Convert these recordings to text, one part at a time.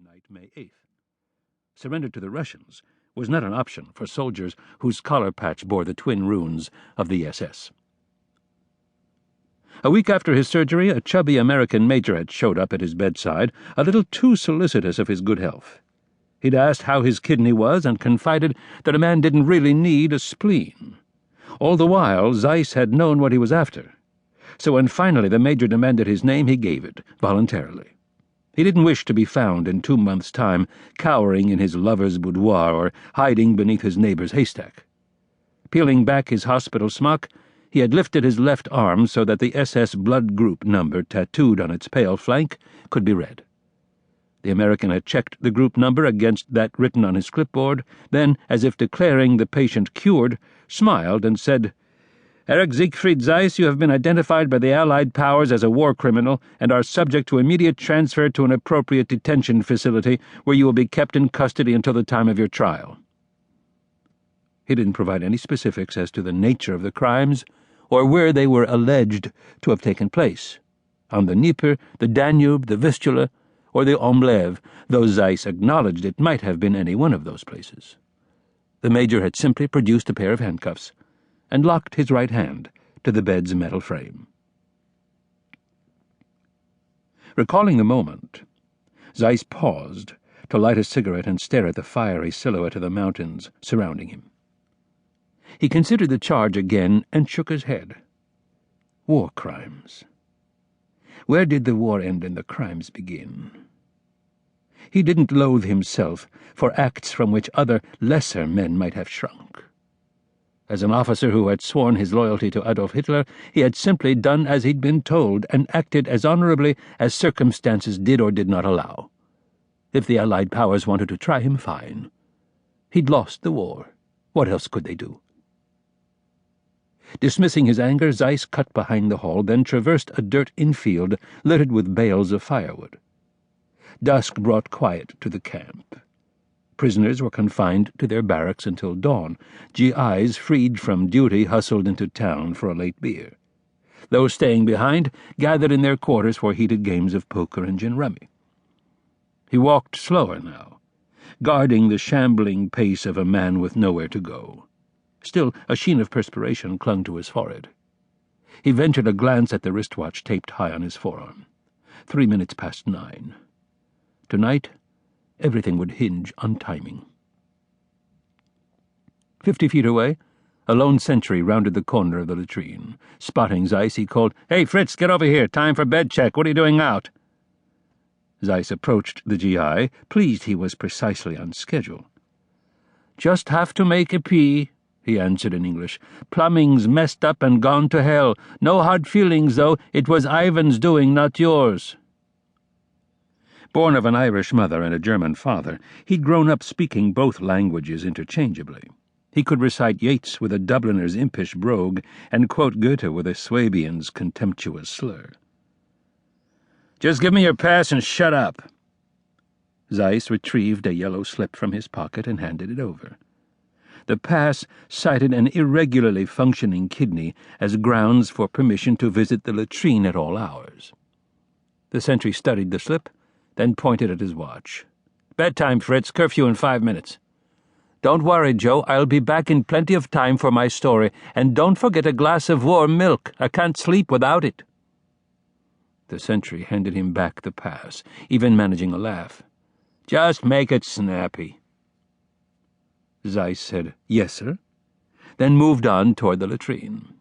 midnight, May 8th. Surrender to the Russians was not an option for soldiers whose collar patch bore the twin runes of the SS. A week after his surgery, a chubby American major had showed up at his bedside, a little too solicitous of his good health. He'd asked how his kidney was and confided that a man didn't really need a spleen. All the while, Seyss had known what he was after. So when finally the major demanded his name, he gave it, voluntarily. He didn't wish to be found in 2 months' time, cowering in his lover's boudoir or hiding beneath his neighbor's haystack. Peeling back his hospital smock, he had lifted his left arm so that the SS blood group number tattooed on its pale flank could be read. The American had checked the group number against that written on his clipboard, then, as if declaring the patient cured, smiled and said, "Eric Siegfried Seyss, you have been identified by the Allied powers as a war criminal and are subject to immediate transfer to an appropriate detention facility where you will be kept in custody until the time of your trial." He didn't provide any specifics as to the nature of the crimes or where they were alleged to have taken place, on the Dnieper, the Danube, the Vistula, or the Omlev, though Seyss acknowledged it might have been any one of those places. The major had simply produced a pair of handcuffs and locked his right hand to the bed's metal frame. Recalling the moment, Seyss paused to light a cigarette and stare at the fiery silhouette of the mountains surrounding him. He considered the charge again and shook his head. War crimes. Where did the war end and the crimes begin? He didn't loathe himself for acts from which other, lesser men might have shrunk. As an officer who had sworn his loyalty to Adolf Hitler, he had simply done as he'd been told and acted as honorably as circumstances did or did not allow. If the Allied powers wanted to try him, fine. He'd lost the war. What else could they do? Dismissing his anger, Seyss cut behind the hall, then traversed a dirt infield littered with bales of firewood. Dusk brought quiet to the camp. Prisoners were confined to their barracks until dawn. GIs freed from duty hustled into town for a late beer. Those staying behind gathered in their quarters for heated games of poker and gin rummy. He walked slower now, guarding the shambling pace of a man with nowhere to go. Still, a sheen of perspiration clung to his forehead. He ventured a glance at the wristwatch taped high on his forearm. 3 minutes past 9. Tonight, everything would hinge on timing. 50 feet away, a lone sentry rounded the corner of the latrine. Spotting Seyss, he called, "Hey, Fritz, get over here. Time for bed check. What are you doing out?" Seyss approached the GI, pleased he was precisely on schedule. "Just have to make a pee," he answered in English. "Plumbing's messed up and gone to hell. No hard feelings, though. It was Ivan's doing, not yours." Born of an Irish mother and a German father, he'd grown up speaking both languages interchangeably. He could recite Yeats with a Dubliner's impish brogue and quote Goethe with a Swabian's contemptuous slur. "Just give me your pass and shut up." Seyss retrieved a yellow slip from his pocket and handed it over. The pass cited an irregularly functioning kidney as grounds for permission to visit the latrine at all hours. The sentry studied the slip, then pointed at his watch. "Bedtime, Fritz. Curfew in 5 minutes." "Don't worry, Joe. I'll be back in plenty of time for my story. And don't forget a glass of warm milk. I can't sleep without it." The sentry handed him back the pass, even managing a laugh. "Just make it snappy." Seyss said, "Yes, sir," then moved on toward the latrine.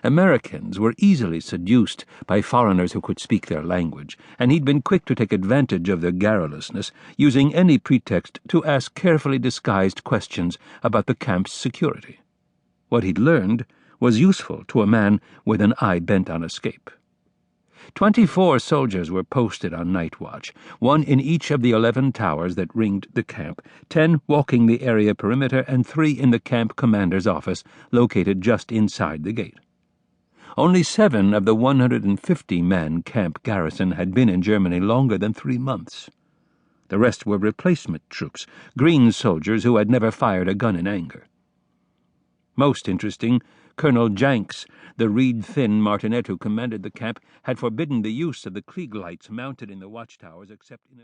Americans were easily seduced by foreigners who could speak their language, and he'd been quick to take advantage of their garrulousness, using any pretext to ask carefully disguised questions about the camp's security. What he'd learned was useful to a man with an eye bent on escape. 24 soldiers were posted on night watch, 1 in each of the 11 towers that ringed the camp, 10 walking the area perimeter, and 3 in the camp commander's office, located just inside the gate. Only 7 of the 150-man camp garrison had been in Germany longer than 3 months. The rest were replacement troops, green soldiers who had never fired a gun in anger. Most interesting, Colonel Janks, the reed-thin martinet who commanded the camp, had forbidden the use of the Krieg lights mounted in the watchtowers except in